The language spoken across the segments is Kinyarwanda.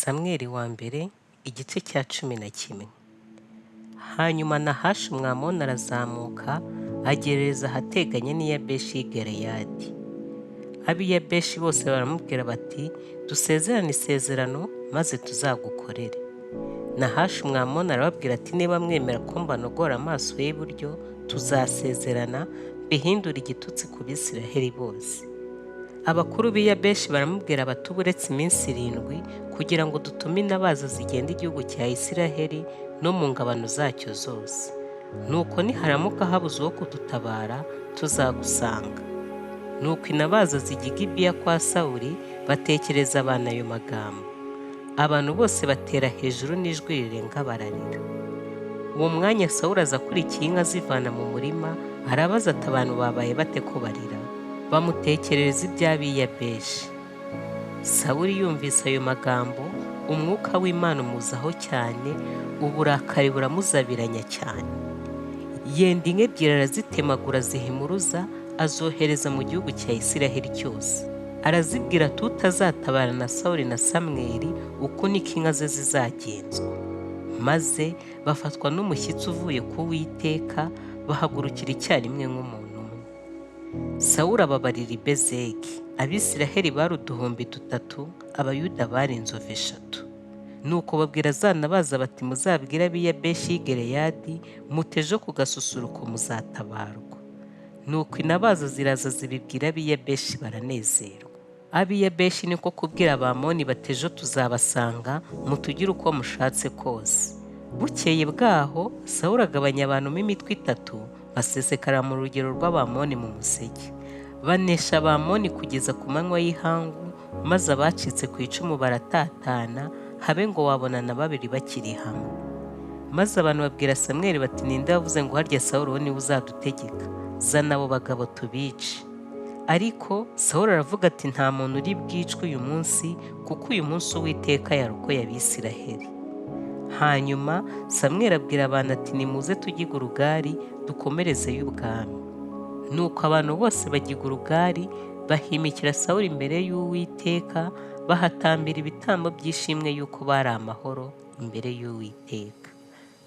Samweli wa mbere igice cya 11. Hanyuma Nahashi Umwamoni arazamuka agerereza ahateganye n'i Yabeshi y'i Galeyadi. Ab'i Yabeshi bose baramubwira bati, dusezerane isezerano maze tuzagukorere. Nahashi Umwamoni arababwira ati, niba mwemera ko mbanogora amaso y'iburyo, tuzasezerana bihindura igitutsi ku Bisiraheli bose. Abakuru b'i Yabeshi baramubwira bati, uretse iminsi 7 kugira ngo dutume intabaza zigenda igihugu cya Isiraheli no mu ngabano zacyo zose. Nuko niharamuka habuze uwo kudutabara, tuzagusanga. Nuko intabaza zijya i Gibeya kwa Sawuli, batekereza abantu ayo magambo. Abantu bose batera hejuru n'ijwi rirenga bararira. Uwo mwanya Sawuli aza akurikiye inka zivana mu murima, arabaza ati, abantu babaye bate ko barira? Bamutekerereza iby'ab'i Yabeshi. Sawuli yumvise ayo magambo, umwuka w'Imana umuzaho cyane, uburakari buramuzabiranya cyane. Yenda inka ebyiri arazitemagura zihimuruza, azohereza mu gihugu cya Isiraheli cyose. Arazibwira ati, utazatabara na Sawuli na Samweli, uko niko inka ze zizagenzwa. Maze bafatwa n'umushyitsi uvuye ku Uwiteka, bahagurukira icyarimwe nk'umuntu umwe. Sawuli ababarira i Bezeki. Abisiraheli bari 3,000, Abayuda bari inzovu 3. Nuko babwira za ntabaza bati, muzabwire ab'i Yabeshi y'i Galeyadi, muti ejo ku gasusuruko muzatabarwa. Nuko intabaza ziraza zibibwira ab'i Yabeshi baranezerwa. Ab'i Yabeshi niko kubwira Abamoni bati, ejo tuzabasanga, mutugire uko mushatse kose. Bukeye bwaho Sawuli agabanya abantu imitwe 3, basesekara mu rugero rw'Abamoni mu museke. Banesha Abamoni kugeza ku manywa y'ihangu, maze abacitse ku icumu baratatana, habe ngo wabona na 2 bakiri hamwe. Maze abantu babwira Samweli bati, ninde wavuze ngo harya Sawuli uwo niwe uzadutegeka? Zana abo bagabo tubice. Ariko Sawuli aravuga ati, nta muntu uri bwicwe uyu munsi, kuko uyu munsi Uwiteka yarokoye Abisiraheli. Hanyuma Samweli abwira abantu ati, nimuze tujye i Gilugari dukomerezeyo ubwami. Nuko abantu bose bajya i Gilugari, bahimikira Sawuli imbere y'Uwiteka, bahatambira ibitambo by'ishimwe yuko bari amahoro imbere y'Uwiteka.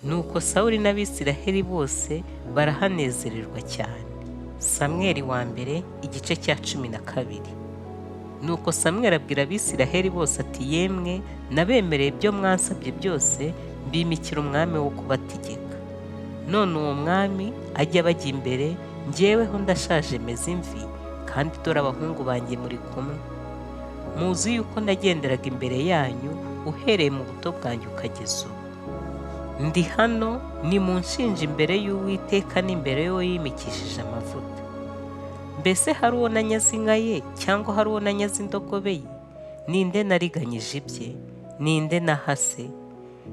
Nuko Sawuli n'Abisiraheli bose barahanezererwa cyane. Samweli wa mbere igice cya 12. Nuko Samweli abwira Abisiraheli bose ati, yemwe nabemereye ibyo mwansabye byose, mbimikira umwami wo kubategeka. None uwo mwami ajya bajya imbere, njyeweho ndashaje meze imvi, kandi dore abahungu banjye muri kumwe. Muzi yuko nagenderaga imbere yanyu uhereye mu buto bwanjye ukageza ubu. Ndi hano, nimunshinje imbere y'Uwiteka n'imbere y'uwo yimikishije amavuta. Mbese hari uwo nanyaze inka ye, cyangwa hari uwo nanyaze indogobe ye? Ninde nariganyije ibye? Ninde nahase?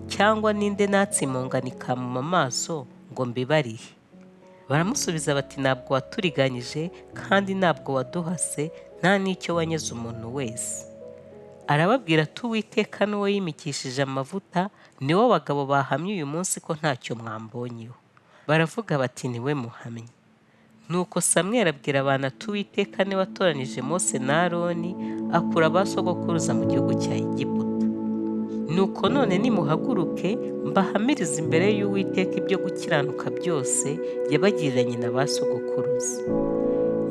Cyangwa ninde natsimunganika mu maso ngo mbibarihe? Baramusubiza bati, ntabwo waturiganyije, kandi ntabwo waduhase, nta n'icyo wanyaze umuntu wese. Arababwira ati, Uwiteka n'uwo yimikishije amavuta, niwo bagabo bahamye uyu munsi ko ntacyo mwambonyeho. Baravuga bati, niwe muhamye. Nuko Samweli abwira abantu ati, Uwiteka niwe watoranije Mose na Aroni, akura ba sogokuruza mu gihugu cya Egiputa. Nuko none nimuhaguruke, mbahamirize imbere y'Uwiteka ibyo gukiranuka byose yabagiriranye na ba sogokuruza.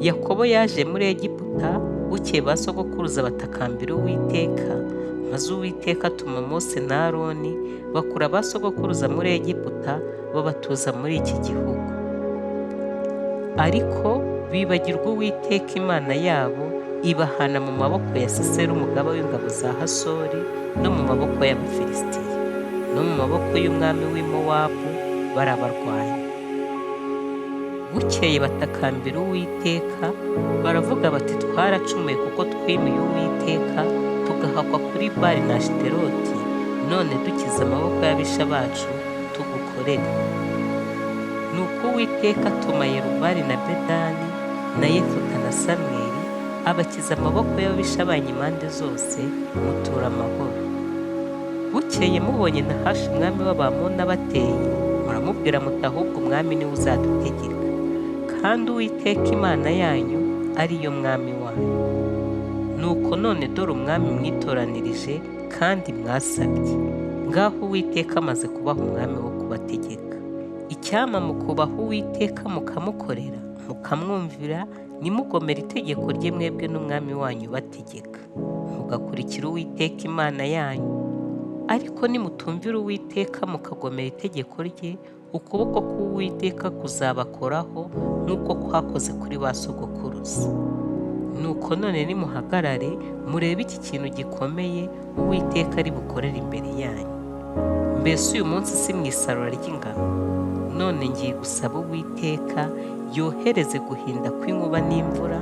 Yakobo yaje muri Egiputa, bukeye ba sogokuruza batakambira Uwiteka, maze Uwiteka atuma Mose na Aroni, bakura ba sogokuruza muri Egiputa, babatuza muri iki gihugu. Ariko bibagirwa Uwiteka Imana yabo, ibahana mu maboko ya Sisera umugaba w'ingabo za Hasori, no mu maboko y'Abafilisitiya, no mu maboko y'umwami w'i Mowabu, barabarwanya. Bukeye batakambira Uwiteka, baravuga bati, twaracumuye kuko twimiye Uwiteka, tugahakwa kuri Bali na Ashiteroti, none dukize amaboko y'abisha bacu, tugukorere. Nuko Uwiteka atuma Yerubali na Bedani na Yefuta na Samweli, abakiza amaboko y'ababisha banyu impande zose, mutura amahoro. Bukeye mubonye Nahashi umwami w'Abamoni abateye, muramubwira muti, ahubwo umwami niwe uzadutegeka, kandi Uwiteka Imana yanyu ari yo mwami wanyu. Nuko none dore umwami mwitoranirije kandi mwasabye. Ngaho Uwiteka amaze kubaha umwami wo kubategeka. Icyampa mukubaha Uwiteka mukamukorera, mukamwumvira, ntimugomere itegeko rye mwebwe n'umwami wanyu ubategeka, mugakurikira Uwiteka Imana yanyu. Ariko nimutumvira Uwiteka mukagomera itegeko rye, ukuboko k'Uwiteka kuzabakoraho nk'uko kwakoze kuri ba sogokuruza. Nuko none nimuhagarare murebe iki kintu gikomeye Uwiteka ari bukorere imbere yanyu. Mbese uyu munsi si mu isarura ry'ingano? None ngiye gusaba Uwiteka yohereze guhinda kw'inkuba n'imvura,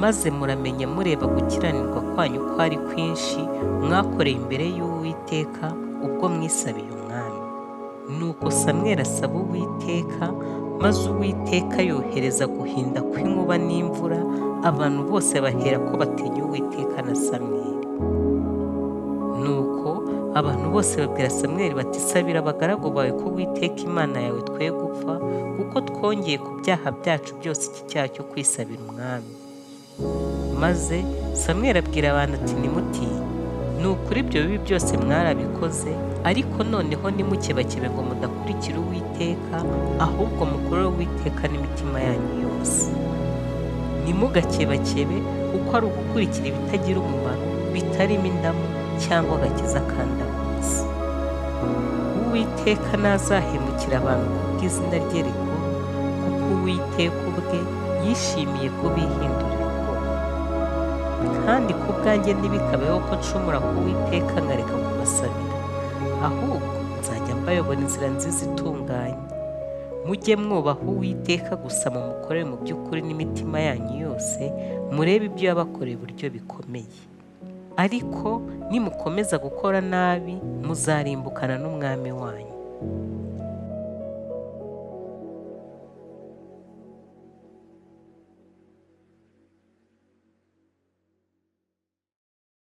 maze muramenya mureba gukiranirwa kwanyu ko ari kwinshi mwakoreye imbere y'Uwiteka ubwo mwisabiye umwami. Nuko Samweli asaba Uwiteka, maze Uwiteka yohereza guhinda kw'inkuba n'imvura, abantu bose bahera ko batinya Uwiteka na Samweli. Nuko abantu bose babwira Samweli bati, sabira abagaragu bawe ko Uwiteka Imana yawe twe gupfa, kuko twongeye ku byaha byacu byose iki cyaha cyo kwisabira umwami. Maze Samweli abwira abantu ati, nimutinye, ni ukuri ibyo bibi byose mwarabikoze, ariko noneho ntimukebakebe ngo mudakurikira Uwiteka, ahubwo mukorere Uwiteka n'imitima yanyu yose. Ntimugakebakebe, kuko ari ugukurikira ibitagira umumaro, bitarimo indamu cyangwa agakiza kandamutse. Uwiteka ntazahemukira abantu kubw'izina rye rikuru, kuko Uwiteka ubwe yishimiye kubihindurira ubwoko. Kandi ku bwanjye ntibikabeho ko ncumura ku Uwiteka nkareka kubasabira, ahubwo nzajya mbayobora inzira nziza itunganye. Mujye mwubaha Uwiteka gusa mumukorere mu by'ukuri n'imitima yanyu yose, murebe ibyo yabakoreye uburyo bikomeye. Ariko nimukomeza gukora nabi muzarimbukana n'umwami wanyu.